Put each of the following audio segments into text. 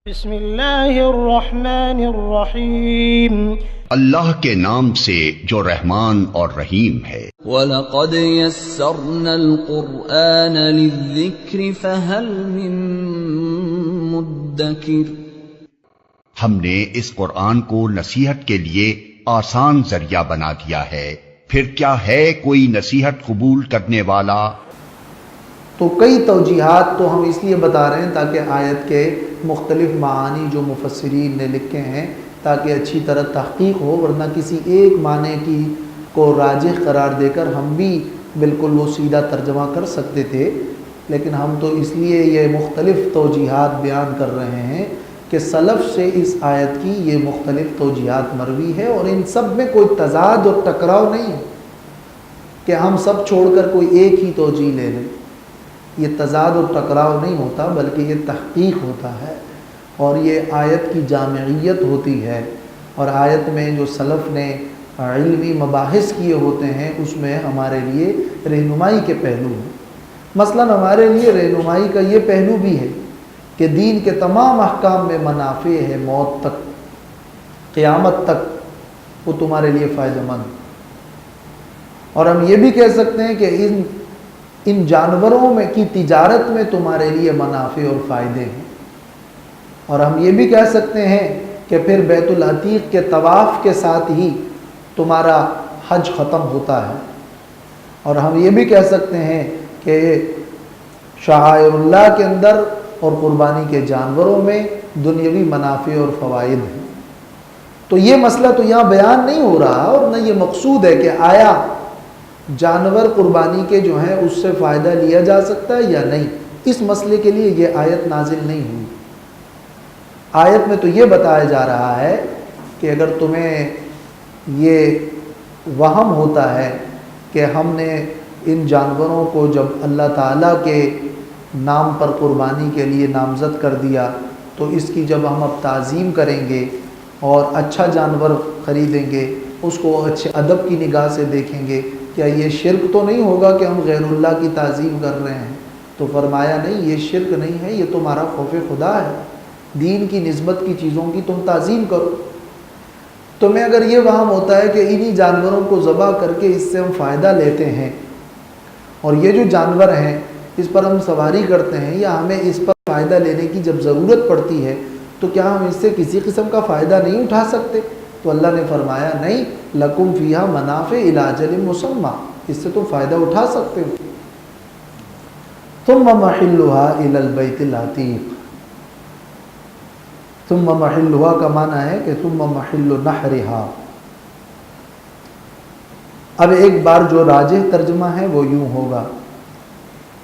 بسم اللہ الرحمن الرحیم اللہ کے نام سے جو رحمان اور رحیم ہے۔ وَلَقَدْ يَسَّرْنَا الْقُرْآنَ لِلذِّكْرِ فَهَلْ مِن مُدَّكِرٍ، ہم نے اس قرآن کو نصیحت کے لیے آسان ذریعہ بنا دیا ہے، پھر کیا ہے کوئی نصیحت قبول کرنے والا؟ تو کئی توجیحات تو ہم اس لیے بتا رہے ہیں تاکہ آیت کے مختلف معانی جو مفسرین نے لکھے ہیں تاکہ اچھی طرح تحقیق ہو، ورنہ کسی ایک معنی کی کو راجح قرار دے کر ہم بھی بالکل وہ سیدھا ترجمہ کر سکتے تھے، لیکن ہم تو اس لیے یہ مختلف توجیحات بیان کر رہے ہیں کہ سلف سے اس آیت کی یہ مختلف توجیحات مروی ہے، اور ان سب میں کوئی تضاد اور ٹکراؤ نہیں ہے کہ ہم سب چھوڑ کر کوئی ایک ہی توجیہ لے لیں۔ یہ تضاد اور ٹکراؤ نہیں ہوتا، بلکہ یہ تحقیق ہوتا ہے، اور یہ آیت کی جامعیت ہوتی ہے، اور آیت میں جو سلف نے علمی مباحث کیے ہوتے ہیں اس میں ہمارے لیے رہنمائی کے پہلو ہیں۔ مثلاً ہمارے لیے رہنمائی کا یہ پہلو بھی ہے کہ دین کے تمام احکام میں منافع ہے، موت تک، قیامت تک وہ تمہارے لیے فائدہ مند۔ اور ہم یہ بھی کہہ سکتے ہیں کہ ان جانوروں میں کی تجارت میں تمہارے لیے منافع اور فائدے ہیں، اور ہم یہ بھی کہہ سکتے ہیں کہ پھر بیت العتیق کے طواف کے ساتھ ہی تمہارا حج ختم ہوتا ہے، اور ہم یہ بھی کہہ سکتے ہیں کہ شعائر اللہ کے اندر اور قربانی کے جانوروں میں دنیاوی منافع اور فوائد ہیں۔ تو یہ مسئلہ تو یہاں بیان نہیں ہو رہا، اور نہ یہ مقصود ہے کہ آیا جانور قربانی کے جو ہیں اس سے فائدہ لیا جا سکتا ہے یا نہیں، اس مسئلے کے لیے یہ آیت نازل نہیں ہوئی۔ آیت میں تو یہ بتایا جا رہا ہے کہ اگر تمہیں یہ وہم ہوتا ہے کہ ہم نے ان جانوروں کو جب اللہ تعالیٰ کے نام پر قربانی کے لیے نامزد کر دیا تو اس کی جب ہم اب تعظیم کریں گے اور اچھا جانور خریدیں گے، اس کو اچھے ادب کی نگاہ سے دیکھیں گے، کیا یہ شرک تو نہیں ہوگا کہ ہم غیر اللہ کی تعظیم کر رہے ہیں؟ تو فرمایا نہیں، یہ شرک نہیں ہے، یہ تمہارا خوف خدا ہے، دین کی نسبت کی چیزوں کی تم تعظیم کرو۔ تمہیں اگر یہ وہم ہوتا ہے کہ انہی جانوروں کو ذبح کر کے اس سے ہم فائدہ لیتے ہیں، اور یہ جو جانور ہیں اس پر ہم سواری کرتے ہیں یا ہمیں اس پر فائدہ لینے کی جب ضرورت پڑتی ہے تو کیا ہم اس سے کسی قسم کا فائدہ نہیں اٹھا سکتے؟ تو اللہ نے فرمایا نہیں، لکم فیہا منافع الی اجل مسمی، اس سے تم فائدہ اٹھا سکتے ہو۔ ثم محلھا الی البیت العتیق، ثم محلھا کا معنی ہے کہ ثم محل نحرھا۔ اب ایک بار جو راجح ترجمہ ہے وہ یوں ہوگا،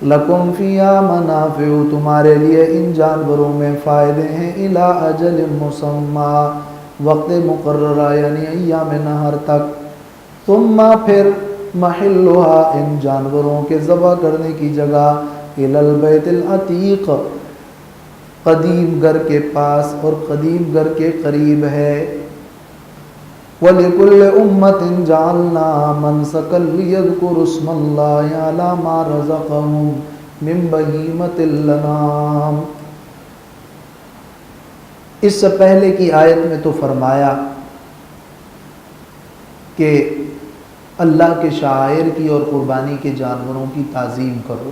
لکم فیہا منافع، تمہارے لیے ان جانوروں میں فائدے ہیں، الی اجل مسمی، وقت مقررہ یعنی ایام نہر تک، ثم پھر محلھا، ان جانوروں کے ذبح کرنے کی جگہ، الی البیت العتیق، قدیم گھر کے پاس اور قدیم گھر کے قریب ہے۔ وَلِكُلِّ أُمَّةٍ جَعَلْنَا مَنْسَكًا لِيَذْكُرُوا اسْمَ اللَّهِ عَلَى مَا رَزَقَهُمْ مِنْ بَهِيمَةِ الْأَنْعَامِ۔ اس سے پہلے کی آیت میں تو فرمایا کہ اللہ کے شعائر کی اور قربانی کے جانوروں کی تعظیم کرو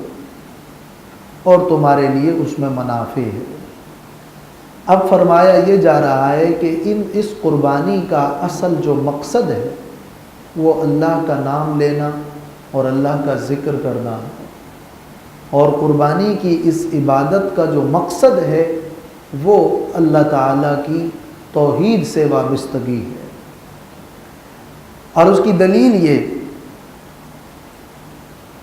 اور تمہارے لیے اس میں منافع ہے۔ اب فرمایا یہ جا رہا ہے کہ اس قربانی کا اصل جو مقصد ہے وہ اللہ کا نام لینا اور اللہ کا ذکر کرنا ہے، اور قربانی کی اس عبادت کا جو مقصد ہے وہ اللہ تعالیٰ کی توحید سے وابستگی ہے۔ اور اس کی دلیل یہ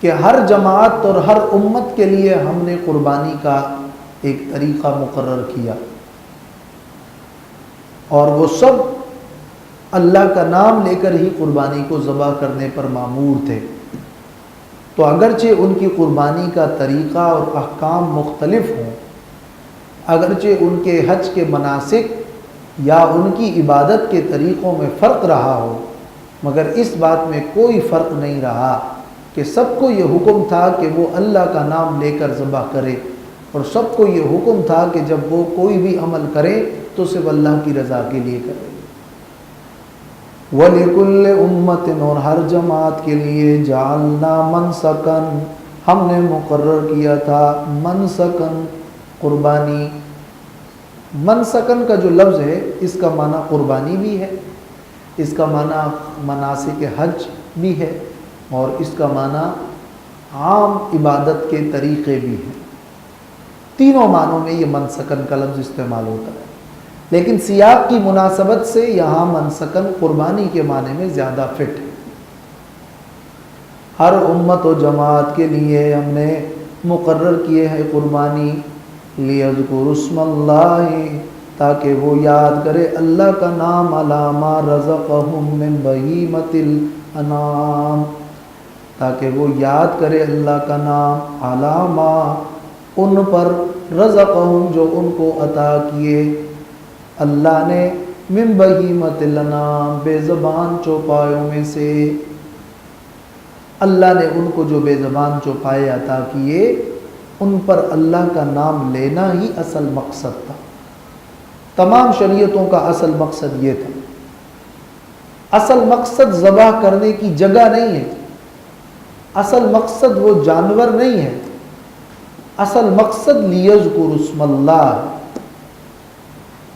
کہ ہر جماعت اور ہر امت کے لیے ہم نے قربانی کا ایک طریقہ مقرر کیا، اور وہ سب اللہ کا نام لے کر ہی قربانی کو ذبح کرنے پر مامور تھے۔ تو اگرچہ ان کی قربانی کا طریقہ اور احکام مختلف ہوں، اگرچہ ان کے حج کے مناسک یا ان کی عبادت کے طریقوں میں فرق رہا ہو، مگر اس بات میں کوئی فرق نہیں رہا کہ سب کو یہ حکم تھا کہ وہ اللہ کا نام لے کر ذبح کرے، اور سب کو یہ حکم تھا کہ جب وہ کوئی بھی عمل کرے تو صرف اللہ کی رضا کے لیے کرے۔ وَلِكُلِّ أُمَّةٍ، اور ہر جماعت کے لیے جعلنا منسکن، ہم نے مقرر کیا تھا منسکن قربانی۔ منسکن کا جو لفظ ہے اس کا معنی قربانی بھی ہے، اس کا معنی مناسک حج بھی ہے، اور اس کا معنی عام عبادت کے طریقے بھی ہیں۔ تینوں معنوں میں یہ منسکن کا لفظ استعمال ہوتا ہے، لیکن سیاق کی مناسبت سے یہاں منسکن قربانی کے معنی میں زیادہ فٹ ہے۔ ہر امت و جماعت کے لیے ہم نے مقرر کیے ہیں قربانی، لیذکروا اسم اللہ، تاکہ وہ یاد کرے اللہ کا نام، علی ما رزقہم من بہیمۃ الانعام، تاکہ وہ یاد کرے اللہ کا نام، علی ما، ان پر، رزقہم، جو ان کو عطا کیے اللہ نے، من بہیمۃ الانعام، بے زبان چوپایوں میں سے، اللہ نے ان کو جو بے زبان چوپائے عطا کیے ان پر اللہ کا نام لینا ہی اصل مقصد تھا۔ تمام شریعتوں کا اصل مقصد یہ تھا۔ اصل مقصد ذبح کرنے کی جگہ نہیں ہے، اصل مقصد وہ جانور نہیں ہے، اصل مقصد لیذکروا اسم اللہ۔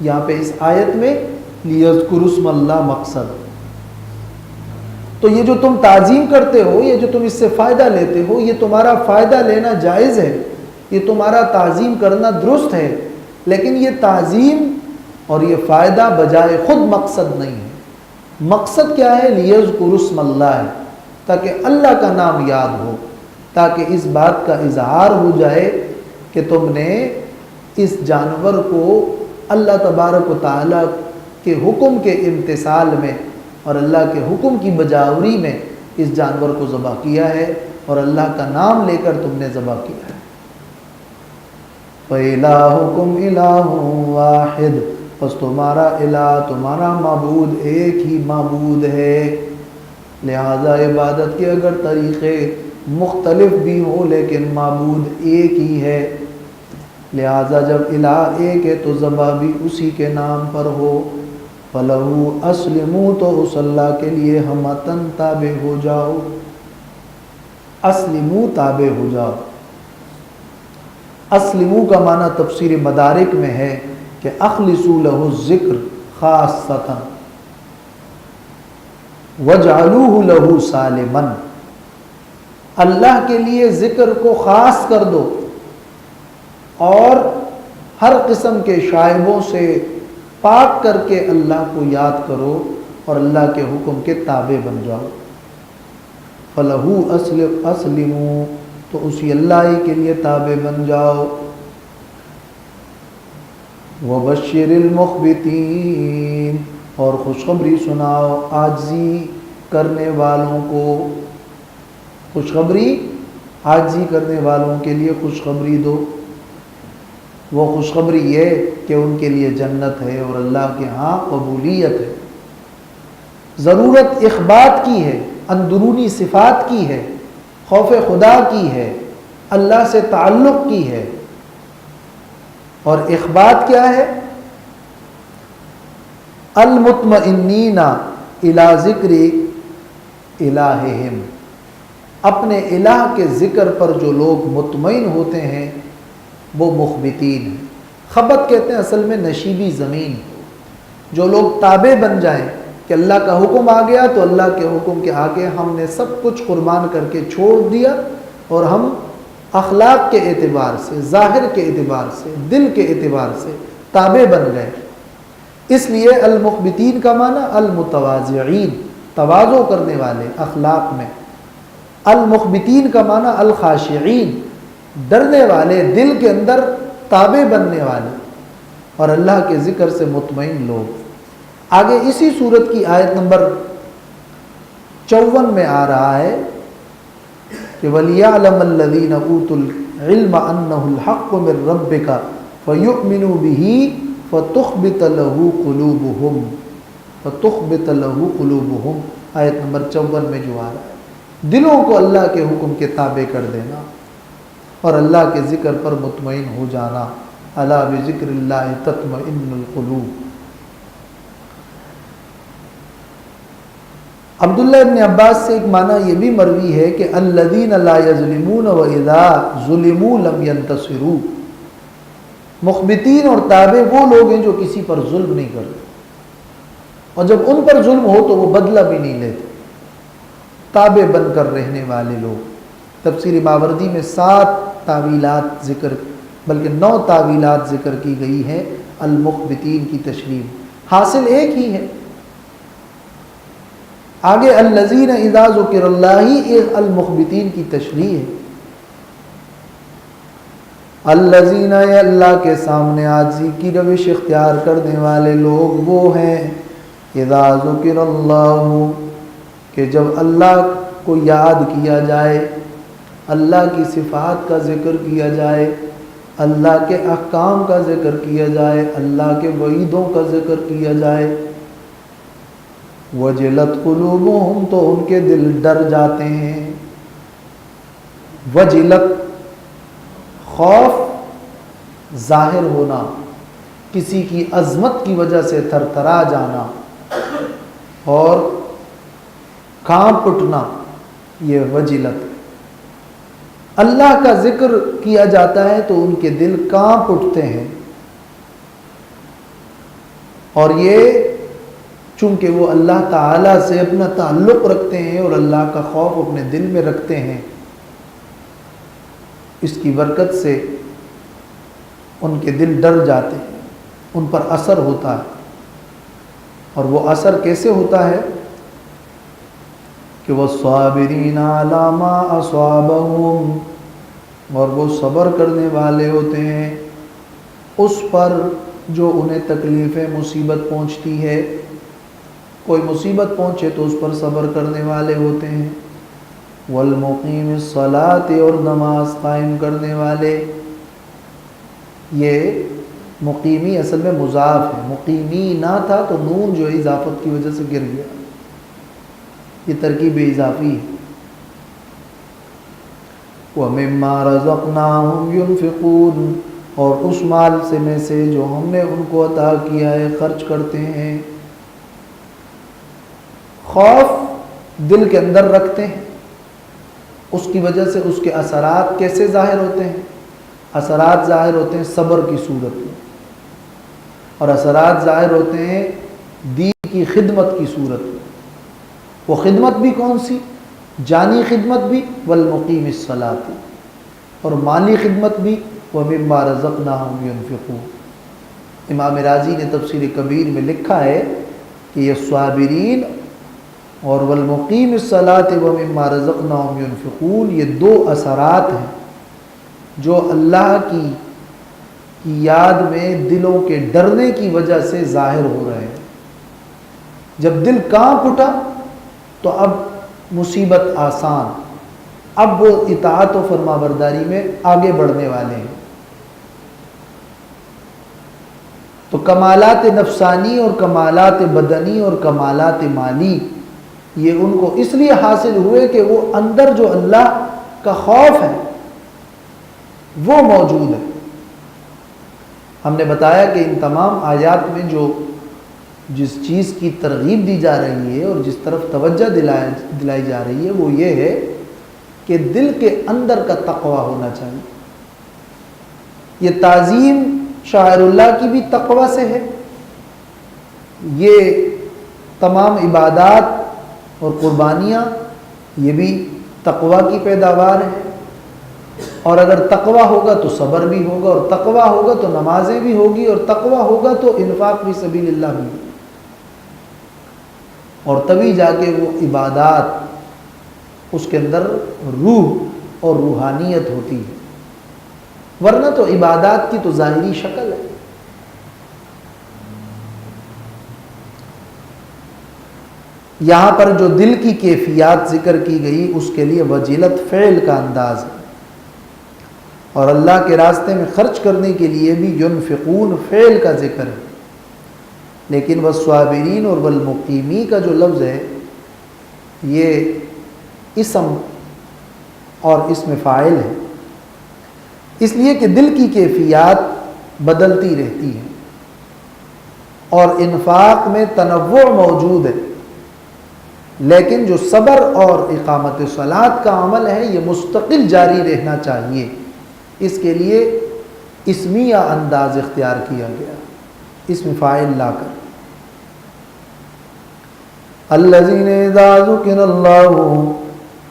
یہاں پہ اس آیت میں لیذکروا اسم اللہ مقصد۔ تو یہ جو تم تعظیم کرتے ہو، یہ جو تم اس سے فائدہ لیتے ہو، یہ تمہارا فائدہ لینا جائز ہے، یہ تمہارا تعظیم کرنا درست ہے، لیکن یہ تعظیم اور یہ فائدہ بجائے خود مقصد نہیں ہے۔ مقصد کیا ہے؟ لیذکروا اسم اللہ، تاکہ اللہ کا نام یاد ہو، تاکہ اس بات کا اظہار ہو جائے کہ تم نے اس جانور کو اللہ تبارک و تعالیٰ کے حکم کے امتثال میں اور اللہ کے حکم کی بجاوری میں اس جانور کو ذبح کیا ہے، اور اللہ کا نام لے کر تم نے ذبح کیا ہے۔ فَإِلَٰهُكُمْ إِلَٰهٌ وَاحِدٌ، پس تمہارا الہ، تمہارا معبود ایک ہی معبود ہے۔ لہذا عبادت کے اگر طریقے مختلف بھی ہوں لیکن معبود ایک ہی ہے، لہذا جب الہ ایک ہے تو ذبح بھی اسی کے نام پر ہو۔ فَلَهُ أَسْلِمُوا، تو اس اللہ کے لیے ہمتاً تابع ہو جاؤ۔ اسلموا، تابع ہو جاؤ۔ اسلموا کا معنی تفسیر مدارک میں ہے کہ اخلصوا له الذکر خاصۃ وجعلوه له سالما، اللہ کے لیے ذکر کو خاص کر دو اور ہر قسم کے شائبوں سے پاک کر کے اللہ کو یاد کرو اور اللہ کے حکم کے تابع بن جاؤ۔ فَلَهُ أَسْلِمُوا، تو اسی اللہ ہی کے لیے تابع بن جاؤ۔ وَبَشِّرِ الْمُخْبِتِينَ، اور خوشخبری سناؤ عاجزی کرنے والوں کو۔ خوشخبری عاجزی کرنے والوں کے لیے خوشخبری دو۔ وہ خوشخبری یہ کہ ان کے لیے جنت ہے اور اللہ کے ہاں قبولیت ہے۔ ضرورت اخبات کی ہے، اندرونی صفات کی ہے، خوف خدا کی ہے، اللہ سے تعلق کی ہے، اور اخبات کیا ہے؟ المطمئنین الی ذکر الہہم، اپنے الہ کے ذکر پر جو لوگ مطمئن ہوتے ہیں وہ مخبتین ہیں۔ خبت کہتے ہیں اصل میں نشیبی زمین، جو لوگ تابع بن جائیں کہ اللہ کا حکم آ گیا تو اللہ کے حکم کے آگے ہم نے سب کچھ قربان کر کے چھوڑ دیا، اور ہم اخلاق کے اعتبار سے، ظاہر کے اعتبار سے، دل کے اعتبار سے تابع بن گئے۔ اس لیے المخبتین کا معنی المتواضعین، تواضع کرنے والے اخلاق میں۔ المخبتین کا معنی الخاشعین، ڈرنے والے، دل کے اندر تابع بننے والے اور اللہ کے ذکر سے مطمئن لوگ۔ آگے اسی صورت کی آیت نمبر 54 میں آ رہا ہے کہ وَلِيَعْلَمَ الَّذِينَ أُوتُوا الْعِلْمَ أَنَّهُ الْحَقُّ مِنْ رَبِّكَ فَيُؤْمِنُوا بِهِ فَتُخْبِتَ لَهُ قُلُوبُهُمْ، آیت نمبر 54 میں جو آ رہا ہے، دلوں کو اللہ کے حکم کے تابع کر دینا، اور اللہ کے ذکر پر مطمئن ہو جانا۔ الا بذکر اللہ تطمئن القلوب۔ عبداللہ ابن عباس سے ایک معنی یہ بھی مروی ہے کہ الذین لا یظلمون واذا ظلموا لم ینتصروا، مخبتین اور تابع وہ لوگ ہیں جو کسی پر ظلم نہیں کرتے، اور جب ان پر ظلم ہو تو وہ بدلہ بھی نہیں لیتے، تابع بن کر رہنے والے لوگ۔ تفسیر ماوردی میں 7 تعویلات ذکر، بلکہ 9 تعویلات ذکر کی گئی ہیں المخبتین کی تشریح، حاصل ایک ہی ہے۔ آگے الذین اذا ذکر اللہ المخبتین کی تشریح ہے۔ الذین، اللہ کے سامنے عاجزی کی روش اختیار کرنے والے لوگ وہ ہیں اذا ذکر اللہ، کہ جب اللہ کو یاد کیا جائے، اللہ کی صفات کا ذکر کیا جائے، اللہ کے احکام کا ذکر کیا جائے، اللہ کے وعیدوں کا ذکر کیا جائے، وجلت قلوبہم، تو ان کے دل ڈر جاتے ہیں۔ وجلت، خوف ظاہر ہونا، کسی کی عظمت کی وجہ سے تھرتھرا جانا اور کانپ اٹھنا، یہ وجلت۔ اللہ کا ذکر کیا جاتا ہے تو ان کے دل کانپ اٹھتے ہیں، اور یہ چونکہ وہ اللہ تعالیٰ سے اپنا تعلق رکھتے ہیں اور اللہ کا خوف اپنے دل میں رکھتے ہیں، اس کی برکت سے ان کے دل ڈر جاتے ہیں، ان پر اثر ہوتا ہے۔ اور وہ اثر کیسے ہوتا ہے کہ وَالصَّابِرِينَ عَلَى مَا أَصَابَهُمْ، اور وہ صبر کرنے والے ہوتے ہیں اس پر جو انہیں تکلیفیں مصیبت پہنچتی ہے۔ کوئی مصیبت پہنچے تو اس پر صبر کرنے والے ہوتے ہیں۔ وَالْمُقِيمِ الصَّلَاةِ، اور نماز قائم کرنے والے۔ یہ مقیمی اصل میں مضاف ہے، مقیمی نہ تھا تو نون جو اضافت کی وجہ سے گر گیا، یہ ترکیب اضافی ہے۔ وَمِمَّا رَزَقْنَاهُمْ يُنْفِقُونَ، اور اس مال سے میں سے جو ہم نے ان کو عطا کیا ہے خرچ کرتے ہیں۔ خوف دل کے اندر رکھتے ہیں، اس کی وجہ سے اس کے اثرات کیسے ظاہر ہوتے ہیں؟ اثرات ظاہر ہوتے ہیں صبر کی صورت میں، اور اثرات ظاہر ہوتے ہیں دین کی خدمت کی صورت میں۔ وہ خدمت بھی کون سی؟ جانی خدمت بھی، والمقیم الصلاۃ، اور مالی خدمت بھی، ومما رزقناہم ينفقون۔ امام راضی نے تفسیر کبیر میں لکھا ہے کہ یہ صابرین اور والمقیم الصلاۃ ومما رزقناہم ينفقون، یہ 2 اثرات ہیں جو اللہ کی یاد میں دلوں کے ڈرنے کی وجہ سے ظاہر ہو رہے ہیں۔ جب دل کانپ اٹھا تو اب مصیبت آسان، اب وہ اطاعت و فرما برداری میں آگے بڑھنے والے ہیں۔ تو کمالات نفسانی اور کمالات بدنی اور کمالات مالی یہ ان کو اس لیے حاصل ہوئے کہ وہ اندر جو اللہ کا خوف ہے وہ موجود ہے۔ ہم نے بتایا کہ ان تمام آیات میں جس چیز کی ترغیب دی جا رہی ہے اور جس طرف توجہ دلائی جا رہی ہے وہ یہ ہے کہ دل کے اندر کا تقوی ہونا چاہیے۔ یہ تعظیم شاعر اللہ کی بھی تقوی سے ہے، یہ تمام عبادات اور قربانیاں یہ بھی تقوی کی پیداوار ہے، اور اگر تقوی ہوگا تو صبر بھی ہوگا، اور تقوی ہوگا تو نمازیں بھی ہوگی، اور تقوی ہوگا تو انفاق فی سبیل اللہ بھی، اور تبھی جا کے وہ عبادات اس کے اندر روح اور روحانیت ہوتی ہے، ورنہ تو عبادات کی تو ظاہری شکل ہے۔ یہاں پر جو دل کی کیفیات ذکر کی گئی اس کے لیے وجلت فعل کا انداز ہے، اور اللہ کے راستے میں خرچ کرنے کے لیے بھی ينفقون فعل کا ذکر ہے، لیکن والصابرین اور والمقیمی کا جو لفظ ہے یہ اسم اور اسم فاعل ہے، اس لیے کہ دل کی کیفیات بدلتی رہتی ہیں اور انفاق میں تنوع موجود ہے، لیکن جو صبر اور اقامت صلاۃ کا عمل ہے یہ مستقل جاری رہنا چاہیے۔ اس کے لیے اسمیہ انداز اختیار کیا گیا، اسم فاعل لا کر۔ الذین اذا ذکر اللہ،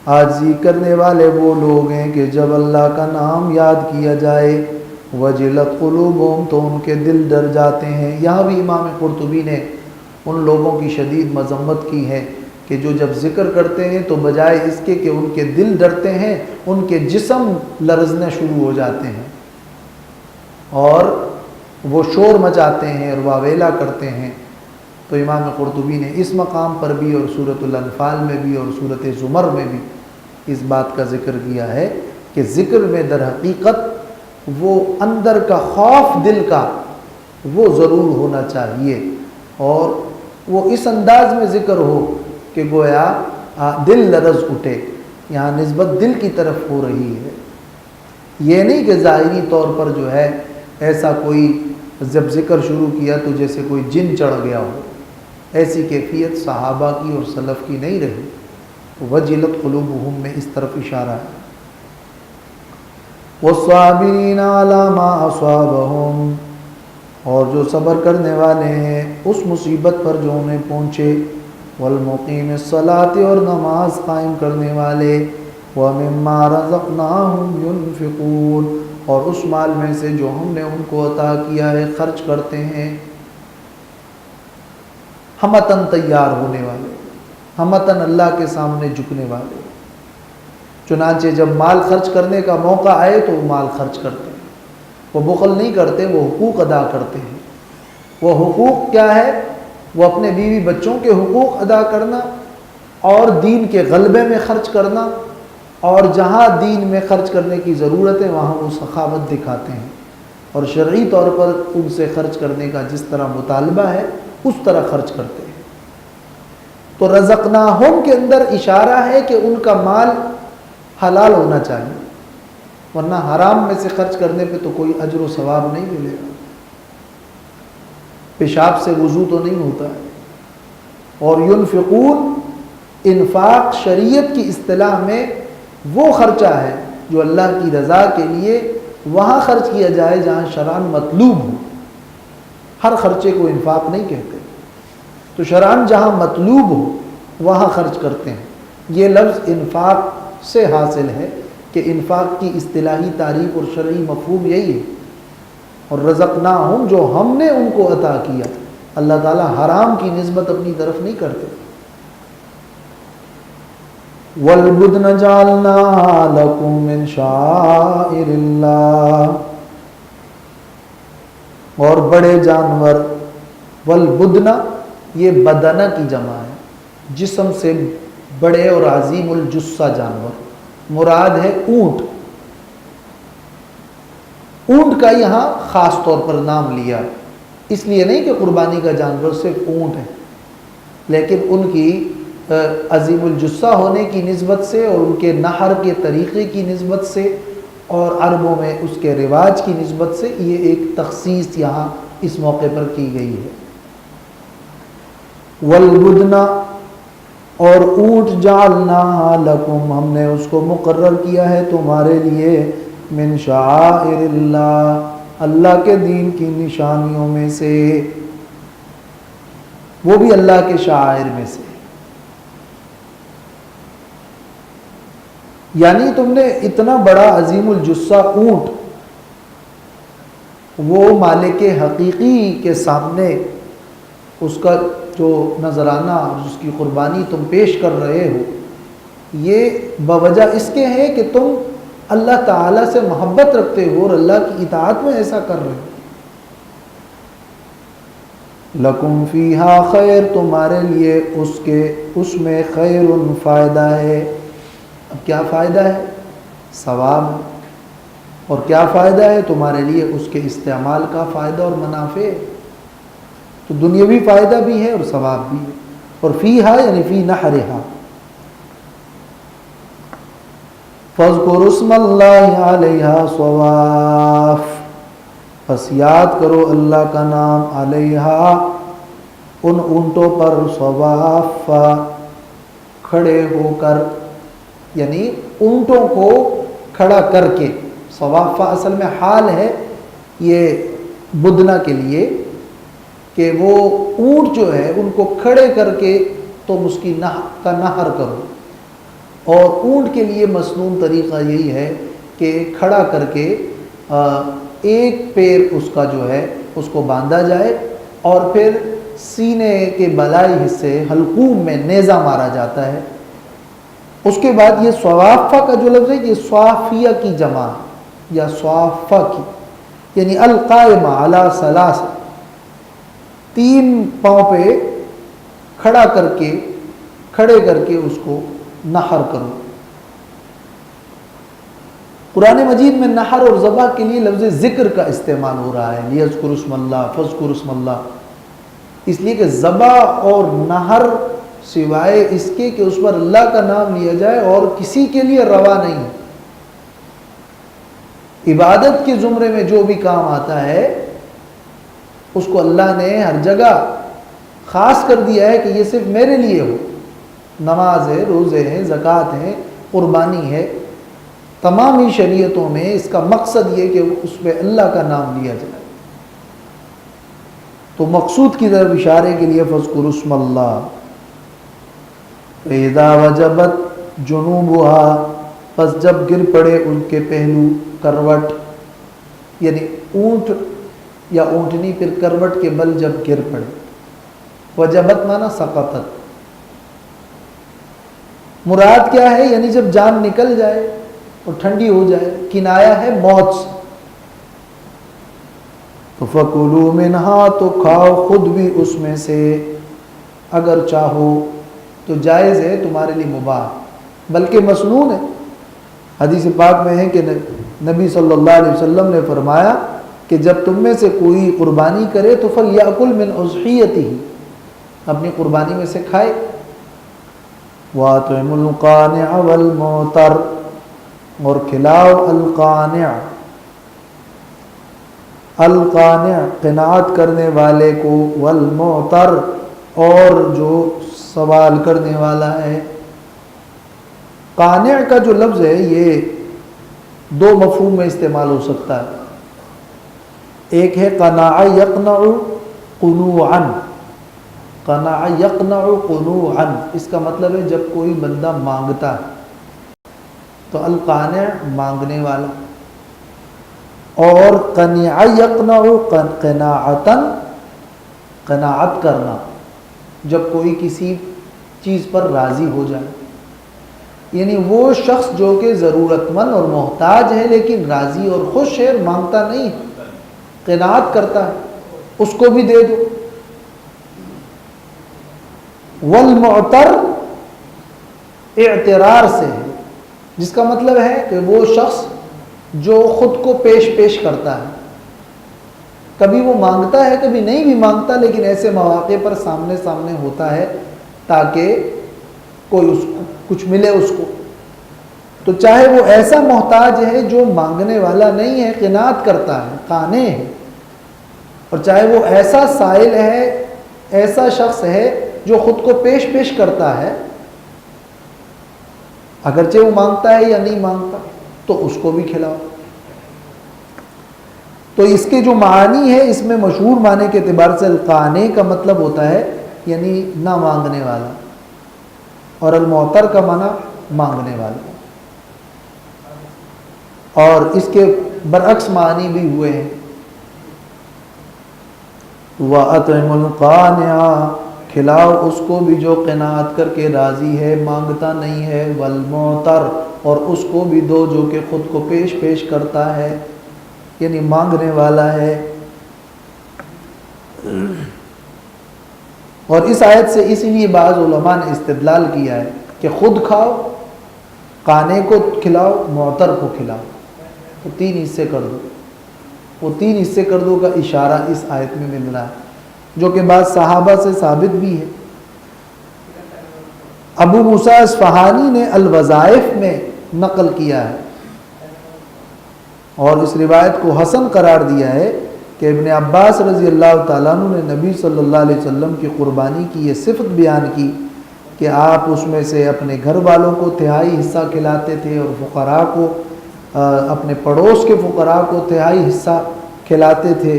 عاجزی کرنے والے وہ لوگ ہیں کہ جب اللہ کا نام یاد کیا جائے، وجلت قلوبہم، تو ان کے دل ڈر جاتے ہیں۔ یہاں بھی امام قرطبی نے ان لوگوں کی شدید مذمت کی ہے کہ جو جب ذکر کرتے ہیں تو بجائے اس کے کہ ان کے دل ڈرتے ہیں، ان کے جسم لرزنے شروع ہو جاتے ہیں اور وہ شور مچاتے ہیں اور واویلا کرتے ہیں۔ تو امام قرطبی نے اس مقام پر بھی اور سورۃ الانفال میں بھی اور سورۃ زمر میں بھی اس بات کا ذکر کیا ہے کہ ذکر میں در حقیقت وہ اندر کا خوف دل کا وہ ضرور ہونا چاہیے، اور وہ اس انداز میں ذکر ہو کہ گویا دل لرز اٹھے۔ یہاں نسبت دل کی طرف ہو رہی ہے، یہ نہیں کہ ظاہری طور پر جو ہے ایسا کوئی جب ذکر شروع کیا تو جیسے کوئی جن چڑھ گیا ہو، ایسی کیفیت صحابہ کی اور سلف کی نہیں رہی۔ وجلت قلوبہم میں اس طرف اشارہ ہے۔ والصابرین علی ما اصابہم، اور جو صبر کرنے والے ہیں اس مصیبت پر جو انہیں پہنچے، والمقیم الصلاۃ، اور نماز قائم کرنے والے، ومما رزقناہم ینفقون، اور اس مال میں سے جو ہم نے ان کو عطا کیا ہے خرچ کرتے ہیں۔ ہمتاً تیار ہونے والے، ہمتاً اللہ کے سامنے جھکنے والے، چنانچہ جب مال خرچ کرنے کا موقع آئے تو وہ مال خرچ کرتے ہیں، وہ بخل نہیں کرتے، وہ حقوق ادا کرتے ہیں۔ وہ حقوق کیا ہے؟ وہ اپنے بیوی بچوں کے حقوق ادا کرنا اور دین کے غلبے میں خرچ کرنا، اور جہاں دین میں خرچ کرنے کی ضرورت ہے وہاں وہ سخاوت دکھاتے ہیں، اور شرعی طور پر ان سے خرچ کرنے کا جس طرح مطالبہ ہے اس طرح خرچ کرتے ہیں۔ تو رزقناہم کے اندر اشارہ ہے کہ ان کا مال حلال ہونا چاہیے، ورنہ حرام میں سے خرچ کرنے پہ تو کوئی اجر و ثواب نہیں ملے گا۔ پیشاب سے وضو تو نہیں ہوتا ہے۔ اور ینفقون، انفاق شریعت کی اصطلاح میں وہ خرچہ ہے جو اللہ کی رضا کے لیے وہاں خرچ کیا جائے جہاں شرعاً مطلوب ہو۔ ہر خرچے کو انفاق نہیں کہتے، تو شرعاً جہاں مطلوب ہو وہاں خرچ کرتے ہیں۔ یہ لفظ انفاق سے حاصل ہے کہ انفاق کی اصطلاحی تعریف اور شرعی مفہوم یہی ہے۔ اور رزقناہم، جو ہم نے ان کو عطا کیا، اللہ تعالیٰ حرام کی نسبت اپنی طرف نہیں کرتے۔ وَالْبُدْنَ جَعَلْنَاهَا لَكُم مِّن شَعَائِرِ اللَّهِ، اور بڑے جانور، والبدن یہ بدنہ کی جمع ہے، جسم سے بڑے اور عظیم الجثہ جانور، مراد ہے اونٹ۔ اونٹ کا یہاں خاص طور پر نام لیا، اس لیے نہیں کہ قربانی کا جانور صرف اونٹ ہے، لیکن ان کی عظیم الجثہ ہونے کی نسبت سے اور ان کے نحر کے طریقے کی نسبت سے اور عربوں میں اس کے رواج کی نسبت سے یہ ایک تخصیص یہاں اس موقع پر کی گئی ہے۔ والبدن، اور اونٹ، جعلناہا لکم، ہم نے اس کو مقرر کیا ہے تمہارے لیے، من شعائر اللہ، اللہ کے دین کی نشانیوں میں سے، وہ بھی اللہ کے شعائر میں سے۔ یعنی تم نے اتنا بڑا عظیم الجثہ اونٹ، وہ مالک حقیقی کے سامنے اس کا جو نذرانہ اور اس کی قربانی تم پیش کر رہے ہو، یہ بوجہ اس کے ہے کہ تم اللہ تعالیٰ سے محبت رکھتے ہو اور اللہ کی اطاعت میں ایسا کر رہے ہو۔ لکم فیہا خیر، تمہارے لیے اس میں خیر فائدہ ہے۔ اب کیا فائدہ ہے؟ ثواب۔ اور کیا فائدہ ہے؟ تمہارے لیے اس کے استعمال کا فائدہ اور منافع ہے۔ تو دنیاوی فائدہ بھی ہے اور ثواب بھی ہے۔ اور فیہا یعنی فی نحرہا، فاذکروا اسم اللہ علیہا صواف، پس یاد کرو اللہ کا نام علیہا ان اونٹوں پر، صواف کھڑے ہو کر، یعنی اونٹوں کو کھڑا کر کے. صواف اصل میں حال ہے یہ بدنا کے لیے کہ وہ اونٹ جو ہے ان کو کھڑے کر کے تم اس کی کا نہر کرو. اور اونٹ کے لیے مسنون طریقہ یہی ہے کہ کھڑا کر کے ایک پیر اس کا جو ہے اس کو باندھا جائے اور پھر سینے کے بلائی حصے حلقوم میں نیزہ مارا جاتا ہے. اس کے بعد یہ صوافہ کا جو لفظ ہے یہ صوافیہ کی جمع یا صوافہ کی، یعنی القائمہ علی ثلاث، تین پاؤں پہ کھڑا کر کے کھڑے کر کے اس کو نحر کرو. قرآن مجید میں نحر اور ذبح کے لیے لفظ ذکر کا استعمال ہو رہا ہے، لیذکروا اسم اللہ فاذکروا اسم اللہ، اس لیے کہ ذبح اور نحر سوائے اس کے کہ اس پر اللہ کا نام لیا جائے اور کسی کے لیے روا نہیں. عبادت کے زمرے میں جو بھی کام آتا ہے اس کو اللہ نے ہر جگہ خاص کر دیا ہے کہ یہ صرف میرے لیے ہو. نماز ہے، روزے ہیں، زکوٰۃ ہے، قربانی ہے، تمام ہی شریعتوں میں اس کا مقصد یہ کہ اس پہ اللہ کا نام لیا جائے. تو مقصود کی طرف اشارے کے لیے فاذکروا اسم اللہ. فَإِذَا وَجَبَتْ جُنُوبُهَا، پس جب گر پڑے ان کے پہلو، کروٹ، یعنی اونٹ یا اونٹنی پھر کروٹ کے بل جب گر پڑے. وجبت مانا سقطت، مراد کیا ہے؟ یعنی جب جان نکل جائے اور ٹھنڈی ہو جائے، کنایا ہے موت سے. تو فَكُلُوا مِنْهَا، تو کھاؤ خود بھی اس میں سے، اگر چاہو تو جائز ہے تمہارے لیے، مباح بلکہ مسنون ہے. حدیث پاک میں ہے کہ نبی صلی اللہ علیہ وسلم نے فرمایا کہ جب تم میں سے کوئی قربانی کرے تو فَلْيَأْكُلْ مِنْ أُضْحِيَتِهِ، اپنی قربانی میں سے کھائے. وَأَطْعِمُوا الْقَانِعَ وَالْمُعْتَرَ، اور کھلاؤ القانع، القانع قناعت کرنے والے کو، والمعتر اور جو سوال کرنے والا ہے. قانع کا جو لفظ ہے یہ دو مفہوم میں استعمال ہو سکتا ہے. ایک ہے قناع یقنع قنوعا، قناع یقنع قنوعا، اس کا مطلب ہے جب کوئی بندہ مانگتا ہے تو القانع مانگنے والا، اور قنع یقنع قناعتا قناعت کرنا، جب کوئی کسی چیز پر راضی ہو جائے، یعنی وہ شخص جو کہ ضرورت مند اور محتاج ہے لیکن راضی اور خوش ہے، مانگتا نہیں ہے، قناعت کرتا ہے، اس کو بھی دے دو. والمعتر اعترار سے ہے، جس کا مطلب ہے کہ وہ شخص جو خود کو پیش کرتا ہے، کبھی وہ مانگتا ہے کبھی نہیں بھی مانگتا، لیکن ایسے مواقع پر سامنے ہوتا ہے تاکہ کوئی اس کو کچھ ملے اس کو. تو چاہے وہ ایسا محتاج ہے جو مانگنے والا نہیں ہے، قناعت کرتا ہے، قانع ہے، اور چاہے وہ ایسا سائل ہے، ایسا شخص ہے جو خود کو پیش کرتا ہے، اگرچہ وہ مانگتا ہے یا نہیں مانگتا، تو اس کو بھی کھلاؤ. تو اس کے جو معانی ہے اس میں مشہور معنی کے اعتبار سے القانع کا مطلب ہوتا ہے یعنی نہ مانگنے والا، اور المعتر کا معنی مانگنے والا. اور اس کے برعکس معنی بھی ہوئے ہیں. وَأَطْعِمُوا الْقَانِعَ، کھلاؤ اس کو بھی جو قناعت کر کے راضی ہے، مانگتا نہیں ہے، والمعتر، اور اس کو بھی دو جو کہ خود کو پیش کرتا ہے، یعنی مانگنے والا ہے. اور اس آیت سے اسی لیے بعض علماء نے استدلال کیا ہے کہ خود کھاؤ، قانع کو کھلاؤ، معتر کو کھلاؤ، تو 3 حصے کر دو. وہ 3 حصے کر دو کا اشارہ اس آیت میں مل رہا ہے، جو کہ بعض صحابہ سے ثابت بھی ہے. ابو موسیٰ اصفہانی نے الوظائف میں نقل کیا ہے، اور اس روایت کو حسن قرار دیا ہے کہ ابن عباس رضی اللہ تعالیٰ عنہ نے نبی صلی اللہ علیہ وسلم کی قربانی کی یہ صفت بیان کی کہ آپ اس میں سے اپنے گھر والوں کو تہائی حصہ کھلاتے تھے، اور فقراء کو، اپنے پڑوس کے فقراء کو تہائی حصہ کھلاتے تھے،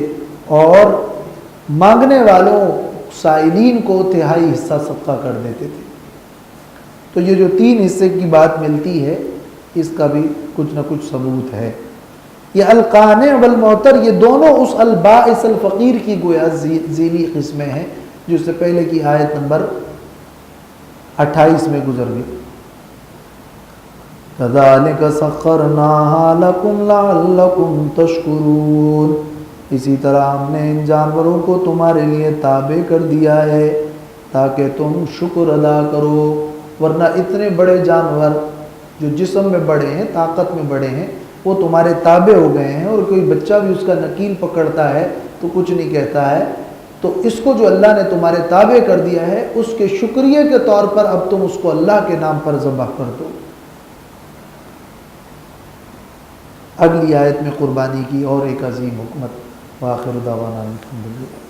اور مانگنے والوں سائلین کو تہائی حصہ صدقہ کر دیتے تھے۔ تو یہ جو 3 حصے کی بات ملتی ہے، اس کا بھی کچھ نہ کچھ ثبوت ہے۔ یہ القانع والمعتر، یہ دونوں اس البائس الفقیر کی گویا ذیلی قسمیں ہیں جو اس سے پہلے کی آیت نمبر 28 میں گزر گئی۔ كَذَلِكَ سَخَّرْنَاهَا لَكُمْ لَعَلَّكُمْ تَشْكُرُونَ، اسی طرح ہم نے ان جانوروں کو تمہارے لیے تابع کر دیا ہے تاکہ تم شکر ادا کرو، ورنہ اتنے بڑے جانور جو جسم میں بڑے ہیں، طاقت میں بڑے ہیں، وہ تمہارے تابع ہو گئے ہیں، اور کوئی بچہ بھی اس کا نکیل پکڑتا ہے تو کچھ نہیں کہتا ہے۔ تو اس کو جو اللہ نے تمہارے تابع کر دیا ہے، اس کے شکریہ کے طور پر اب تم اس کو اللہ کے نام پر ذبح کر دو۔ اگلی آیت میں قربانی کی اور ایک عظیم حکمت۔ وآخر دعوانا الحمدللہ۔